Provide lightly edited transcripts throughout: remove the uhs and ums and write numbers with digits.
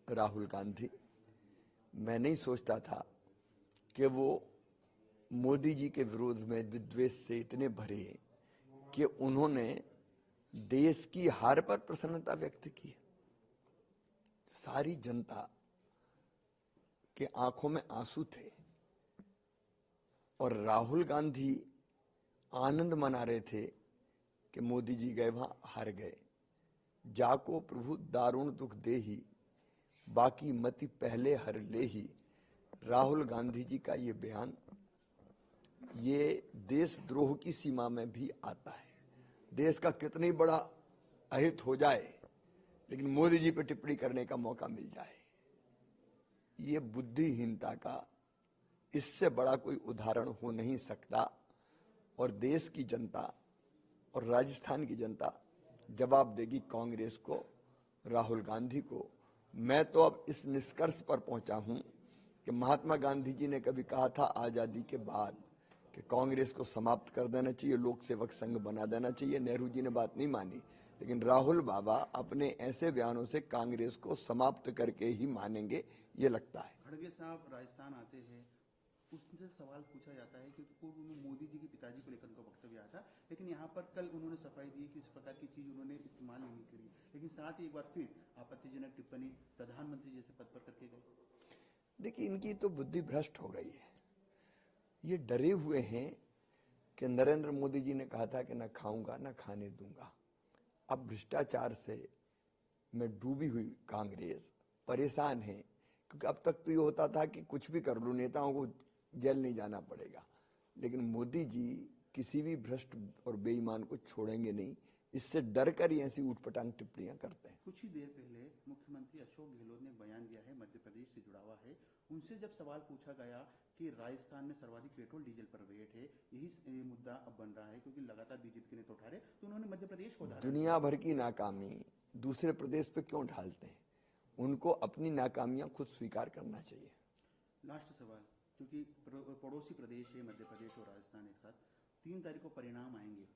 राहुल गांधी। मैं नहीं सोचता था कि वो मोदी जी के विरोध में विद्वेष से इतने भरे कि उन्होंने देश की हार पर प्रसन्नता व्यक्त की। सारी जनता के आंखों में आंसू थे और राहुल गांधी आनंद मना रहे थे कि मोदी जी गए वहां हार गए। जाको प्रभु दारुण दुख दे ही, बाकी मति पहले हर ले ही। राहुल गांधी जी का ये बयान ये देशद्रोह की सीमा में भी आता है। देश का कितनी बड़ा अहित हो जाए लेकिन मोदी जी पर टिप्पणी करने का मौका मिल जाए, ये बुद्धिहीनता का इससे बड़ा कोई उदाहरण हो नहीं सकता। और देश की जनता और राजस्थान की जनता जवाब देगी कांग्रेस को, राहुल गांधी को। मैं तो अब इस निष्कर्ष पर पहुंचा हूं कि महात्मा गांधी जी ने कभी कहा था आजादी के बाद कि कांग्रेस को समाप्त कर देना चाहिए, लोक सेवक संघ बना देना चाहिए। नेहरू जी ने बात नहीं मानी, लेकिन राहुल बाबा अपने ऐसे बयानों से कांग्रेस को समाप्त करके ही मानेंगे, ये लगता है। खड़गे साहब राजस्थान आते हैं, उनसे सवाल पूछा जाता है कि पूर्व में मोदी जी के पिताजी को लेकर उनका वक्तव्य आया था, लेकिन यहाँ पर कल उन्होंने सफाई दी कि इस प्रकार की चीज उन्होंने इस्तेमाल नहीं करी, लेकिन साथ ही एक बार फिर आपत्तिजनक टिप्पणी प्रधानमंत्री जैसे पद पर करके गए। देखिए, इनकी तो बुद्धि भ्रष्ट हो गई है। ये डरे हुए हैं कि नरेंद्र मोदी जी ने कहा था कि न खाऊंगा न खाने दूंगा। अब भ्रष्टाचार से में डूबी हुई कांग्रेस परेशान है, क्योंकि अब तक तो ये होता था कि कुछ भी कर लो, नेताओं को जेल नहीं जाना पड़ेगा, लेकिन मोदी जी किसी भी भ्रष्ट और बेईमान को छोड़ेंगे नहीं। इससे डर कर ही ऐसी उठपटांग टिप्पणियां करते हैं। कुछ ही देर पहले मुख्यमंत्री अशोक गहलोत ने बयान दिया है, मध्य प्रदेश से जुड़ा हुआ है। उनसे जब सवाल पूछा गया कि राजस्थान में सर्वाधिक पेट्रोल डीजल पर रेट है, यही मुद्दा अब बन रहा है क्योंकि लगातार बीजेपी के नेता उठा रहे, तो उन्होंने मध्य प्रदेश को दुनिया भर की नाकामी दूसरे प्रदेश पे क्यों ढालते हैं? उनको अपनी नाकामियां खुद स्वीकार करना चाहिए। लास्ट सवाल, क्योंकि पड़ोसी प्रदेश है मध्य प्रदेश और राजस्थान एक साथ, 3 तारीख को परिणाम आएंगे।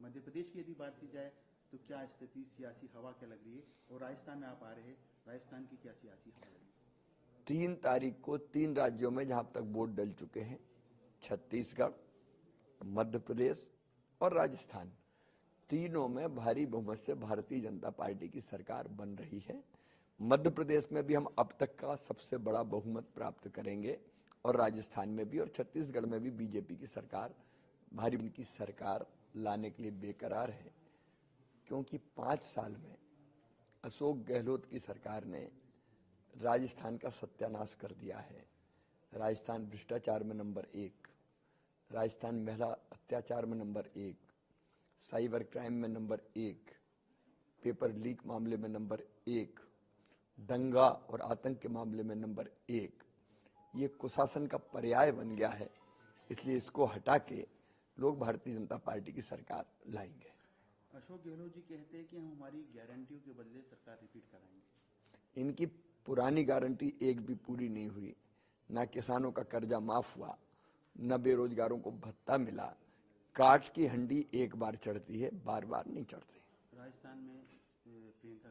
मध्य प्रदेश की यदि बात की जाए तो क्या स्थिति, सियासी हवा क्या लग रही है, और राजस्थान में आप आ रहे हैं, राजस्थान की क्या सियासी हवा लग रही है? 3 तारीख को 3 राज्यों में जहां तक वोट डल चुके हैं, छत्तीसगढ़, मध्य प्रदेश और राजस्थान, तीनों में भारी बहुमत से भारतीय जनता पार्टी की सरकार बन रही है। मध्य प्रदेश में भी हम अब तक का सबसे बड़ा बहुमत प्राप्त करेंगे और राजस्थान में भी, और छत्तीसगढ़ में भी बीजेपी की सरकार, भारी की सरकार लाने के लिए बेकरार है। क्योंकि 5 साल में अशोक गहलोत की सरकार ने राजस्थान का सत्यानाश कर दिया है। राजस्थान भ्रष्टाचार में नंबर 1, राजस्थान महिला अत्याचार में नंबर 1, साइबर क्राइम में नंबर 1, पेपर लीक मामले में नंबर 1, दंगा और आतंक के मामले में नंबर 1। ये कुशासन का पर्याय बन गया है, इसलिए इसको हटा के लोग भारतीय जनता पार्टी की सरकार लाएंगे। अशोक गहलोत जी कहते हैं कि हम हमारी गारंटियों के बदले सरकार रिपीट कराएंगे। इनकी पुरानी गारंटी एक भी पूरी नहीं हुई। ना किसानों का कर्जा माफ हुआ, न बेरोजगारों को भत्ता मिला। काठ की हंडी एक बार चढ़ती है, बार बार नहीं चढ़ती। राजस्थान में प्रियंका